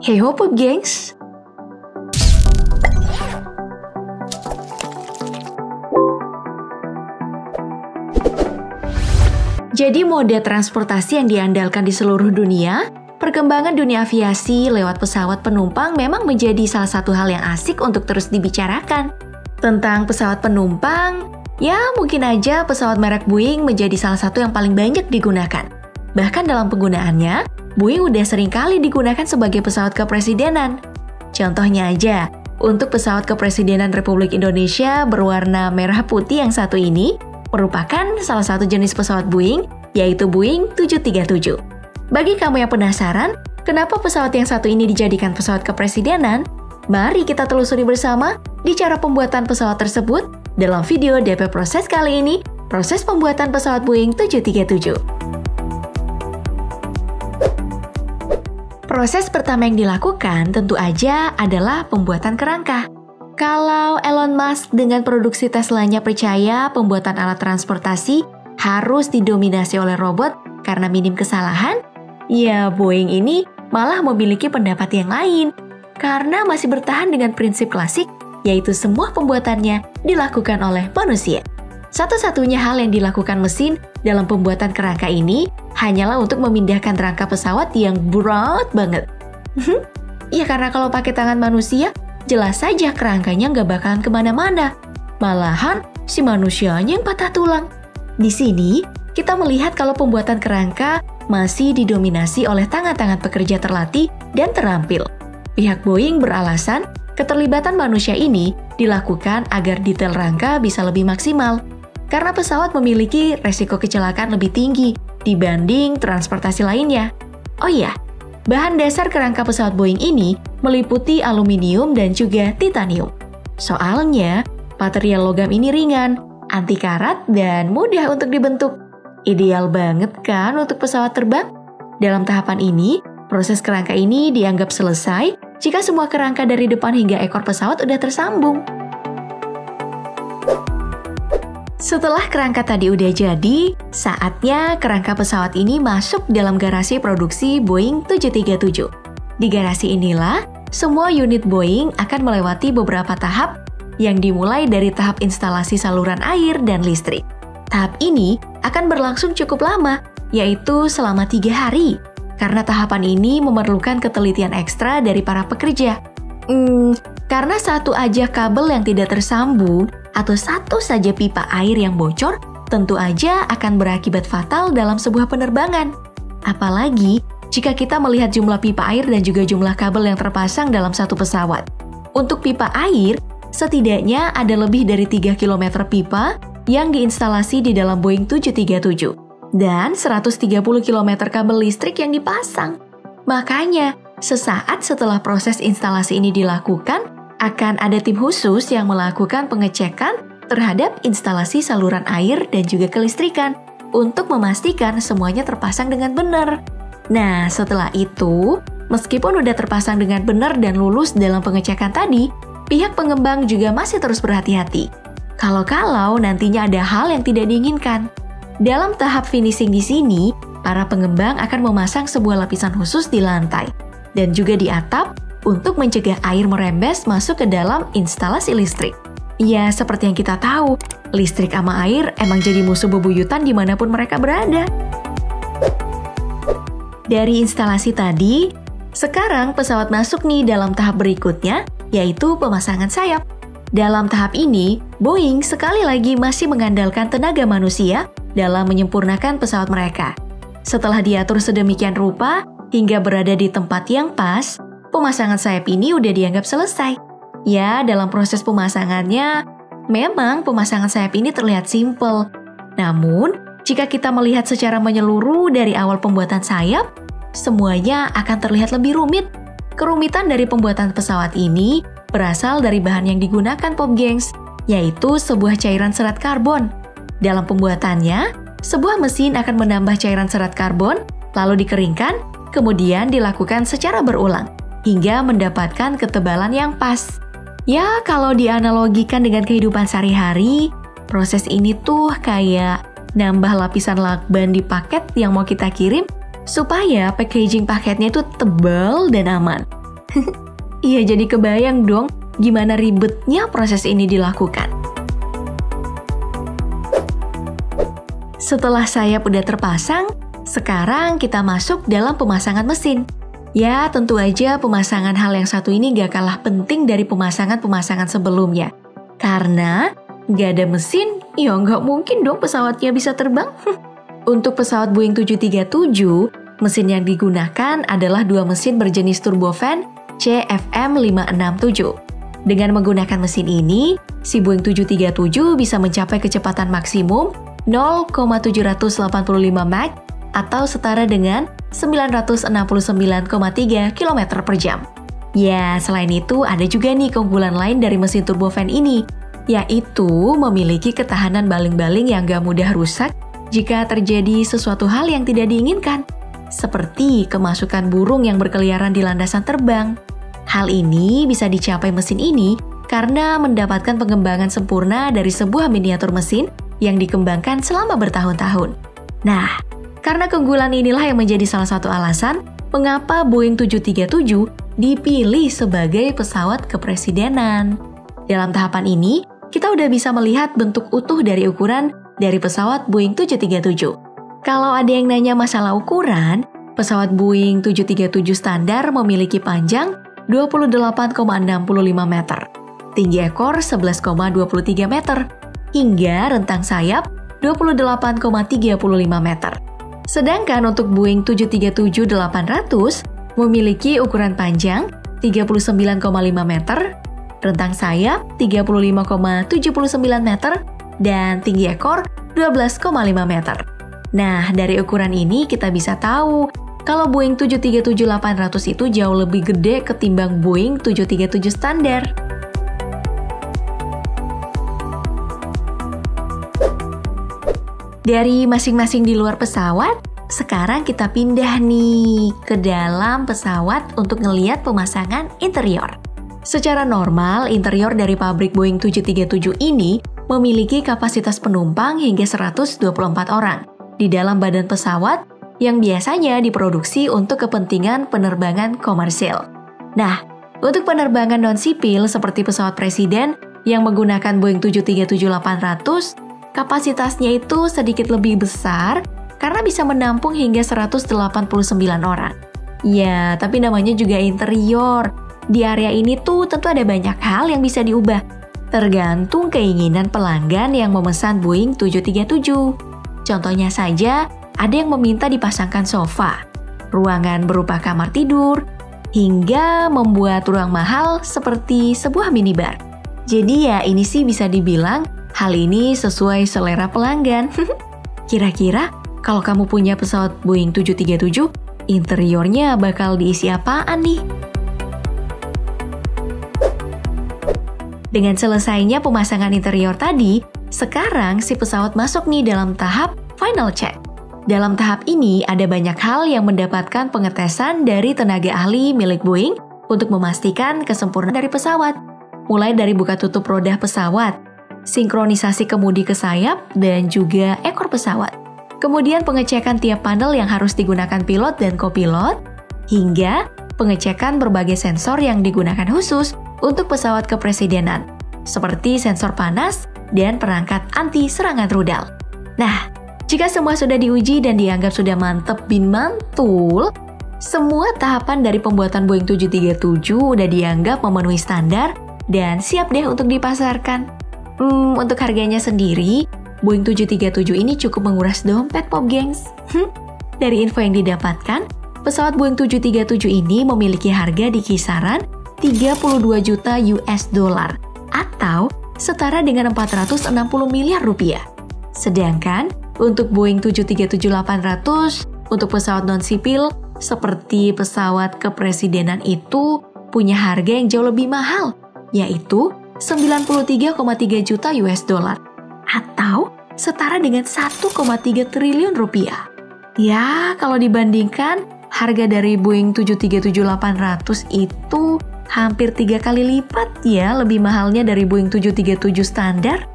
Hey ho Pop Gengs! Jadi moda transportasi yang diandalkan di seluruh dunia, perkembangan dunia aviasi lewat pesawat penumpang memang menjadi salah satu hal yang asik untuk terus dibicarakan. Tentang pesawat penumpang, ya mungkin aja pesawat merek Boeing menjadi salah satu yang paling banyak digunakan. Bahkan dalam penggunaannya, Boeing udah sering kali digunakan sebagai pesawat kepresidenan. Contohnya aja, untuk pesawat kepresidenan Republik Indonesia berwarna merah putih yang satu ini, merupakan salah satu jenis pesawat Boeing, yaitu Boeing 737. Bagi kamu yang penasaran, kenapa pesawat yang satu ini dijadikan pesawat kepresidenan? Mari kita telusuri bersama di cara pembuatan pesawat tersebut dalam video DP Proses kali ini, proses pembuatan pesawat Boeing 737. Proses pertama yang dilakukan tentu aja adalah pembuatan kerangka. Kalau Elon Musk dengan produksi Tesla-nya percaya pembuatan alat transportasi harus didominasi oleh robot karena minim kesalahan, ya Boeing ini malah memiliki pendapat yang lain karena masih bertahan dengan prinsip klasik, yaitu semua pembuatannya dilakukan oleh manusia. Satu-satunya hal yang dilakukan mesin dalam pembuatan kerangka ini hanyalah untuk memindahkan rangka pesawat yang berat banget. Ya karena kalau pakai tangan manusia, jelas saja kerangkanya nggak bakalan kemana-mana. Malahan si manusianya yang patah tulang. Di sini, kita melihat kalau pembuatan kerangka masih didominasi oleh tangan-tangan pekerja terlatih dan terampil. Pihak Boeing beralasan keterlibatan manusia ini dilakukan agar detail rangka bisa lebih maksimal. Karena pesawat memiliki resiko kecelakaan lebih tinggi dibanding transportasi lainnya. Oh iya, bahan dasar kerangka pesawat Boeing ini meliputi aluminium dan juga titanium. Soalnya, material logam ini ringan, anti karat, dan mudah untuk dibentuk. Ideal banget kan untuk pesawat terbang? Dalam tahapan ini, proses kerangka ini dianggap selesai jika semua kerangka dari depan hingga ekor pesawat udah tersambung. Setelah kerangka tadi udah jadi, saatnya kerangka pesawat ini masuk dalam garasi produksi Boeing 737. Di garasi inilah, semua unit Boeing akan melewati beberapa tahap yang dimulai dari tahap instalasi saluran air dan listrik. Tahap ini akan berlangsung cukup lama, yaitu selama 3 hari, karena tahapan ini memerlukan ketelitian ekstra dari para pekerja. Karena satu aja kabel yang tidak tersambung, atau satu saja pipa air yang bocor, tentu aja akan berakibat fatal dalam sebuah penerbangan. Apalagi jika kita melihat jumlah pipa air dan juga jumlah kabel yang terpasang dalam satu pesawat. Untuk pipa air, setidaknya ada lebih dari 3 km pipa yang diinstalasi di dalam Boeing 737 dan 130 km kabel listrik yang dipasang. Makanya, sesaat setelah proses instalasi ini dilakukan, akan ada tim khusus yang melakukan pengecekan terhadap instalasi saluran air dan juga kelistrikan untuk memastikan semuanya terpasang dengan benar. Nah, setelah itu, meskipun udah terpasang dengan benar dan lulus dalam pengecekan tadi, pihak pengembang juga masih terus berhati-hati. Kalau nantinya ada hal yang tidak diinginkan. Dalam tahap finishing di sini, para pengembang akan memasang sebuah lapisan khusus di lantai dan juga di atap untuk mencegah air merembes masuk ke dalam instalasi listrik. Ya, seperti yang kita tahu, listrik sama air emang jadi musuh bebuyutan dimanapun mereka berada. Dari instalasi tadi, sekarang pesawat masuk nih dalam tahap berikutnya, yaitu pemasangan sayap. Dalam tahap ini, Boeing sekali lagi masih mengandalkan tenaga manusia dalam menyempurnakan pesawat mereka. Setelah diatur sedemikian rupa hingga berada di tempat yang pas, pemasangan sayap ini udah dianggap selesai. Ya, dalam proses pemasangannya, memang pemasangan sayap ini terlihat simpel. Namun, jika kita melihat secara menyeluruh dari awal pembuatan sayap, semuanya akan terlihat lebih rumit. Kerumitan dari pembuatan pesawat ini berasal dari bahan yang digunakan Pop Gengs, yaitu sebuah cairan serat karbon. Dalam pembuatannya, sebuah mesin akan menambah cairan serat karbon, lalu dikeringkan, kemudian dilakukan secara berulang hingga mendapatkan ketebalan yang pas. Ya, kalau dianalogikan dengan kehidupan sehari-hari, proses ini tuh kayak nambah lapisan lakban di paket yang mau kita kirim supaya packaging paketnya itu tebal dan aman. Iya, jadi kebayang dong gimana ribetnya proses ini dilakukan. Setelah sayap udah terpasang, sekarang kita masuk dalam pemasangan mesin. Ya, tentu aja pemasangan hal yang satu ini gak kalah penting dari pemasangan-pemasangan sebelumnya. Karena gak ada mesin, ya gak mungkin dong pesawatnya bisa terbang. Untuk pesawat Boeing 737, mesin yang digunakan adalah dua mesin berjenis turbofan CFM567. Dengan menggunakan mesin ini, si Boeing 737 bisa mencapai kecepatan maksimum 0,785 Mach atau setara dengan 969,3 km per jam. Ya, selain itu ada juga nih keunggulan lain dari mesin turbofan ini, yaitu memiliki ketahanan baling-baling yang gak mudah rusak jika terjadi sesuatu hal yang tidak diinginkan, seperti kemasukan burung yang berkeliaran di landasan terbang. Hal ini bisa dicapai mesin ini karena mendapatkan pengembangan sempurna dari sebuah miniatur mesin yang dikembangkan selama bertahun-tahun. Nah, karena keunggulan inilah yang menjadi salah satu alasan mengapa Boeing 737 dipilih sebagai pesawat kepresidenan. Dalam tahapan ini, kita udah bisa melihat bentuk utuh dari ukuran dari pesawat Boeing 737. Kalau ada yang nanya masalah ukuran, pesawat Boeing 737 standar memiliki panjang 28,65 meter, tinggi ekor 11,23 meter, hingga rentang sayap 28,35 meter. Sedangkan untuk Boeing 737-800 memiliki ukuran panjang 39,5 meter, rentang sayap 35,79 meter, dan tinggi ekor 12,5 meter. Nah, dari ukuran ini kita bisa tahu kalau Boeing 737-800 itu jauh lebih gede ketimbang Boeing 737 standar. Dari masing-masing di luar pesawat, sekarang kita pindah nih ke dalam pesawat untuk ngeliat pemasangan interior. Secara normal, interior dari pabrik Boeing 737 ini memiliki kapasitas penumpang hingga 124 orang di dalam badan pesawat yang biasanya diproduksi untuk kepentingan penerbangan komersil. Nah, untuk penerbangan non-sipil seperti pesawat presiden yang menggunakan Boeing 737-800, kapasitasnya itu sedikit lebih besar karena bisa menampung hingga 189 orang. Ya, tapi namanya juga interior. Di area ini tuh tentu ada banyak hal yang bisa diubah, tergantung keinginan pelanggan yang memesan Boeing 737. Contohnya saja, ada yang meminta dipasangkan sofa, ruangan berupa kamar tidur, hingga membuat ruang mahal seperti sebuah minibar. Jadi ya ini sih bisa dibilang hal ini sesuai selera pelanggan. Kira-kira kalau kamu punya pesawat Boeing 737, interiornya bakal diisi apaan nih? Dengan selesainya pemasangan interior tadi, sekarang si pesawat masuk nih dalam tahap final check. Dalam tahap ini ada banyak hal yang mendapatkan pengetesan dari tenaga ahli milik Boeing untuk memastikan kesempurnaan dari pesawat. Mulai dari buka tutup roda pesawat, sinkronisasi kemudi ke sayap, dan juga ekor pesawat. Kemudian pengecekan tiap panel yang harus digunakan pilot dan kopilot, hingga pengecekan berbagai sensor yang digunakan khusus untuk pesawat kepresidenan, seperti sensor panas dan perangkat anti serangan rudal. Nah, jika semua sudah diuji dan dianggap sudah mantep bin mantul, semua tahapan dari pembuatan Boeing 737 udah dianggap memenuhi standar dan siap deh untuk dipasarkan. Untuk harganya sendiri, Boeing 737 ini cukup menguras dompet pop gengs. Dari info yang didapatkan, pesawat Boeing 737 ini memiliki harga di kisaran 32 juta US dollar atau setara dengan 460 miliar rupiah. Sedangkan untuk Boeing 737-800 untuk pesawat non-sipil seperti pesawat kepresidenan itu punya harga yang jauh lebih mahal, yaitu 93,3 juta US dollar atau setara dengan 1,3 triliun rupiah. Ya, kalau dibandingkan harga dari Boeing 737-800 itu hampir 3 kali lipat ya lebih mahalnya dari Boeing 737 standar.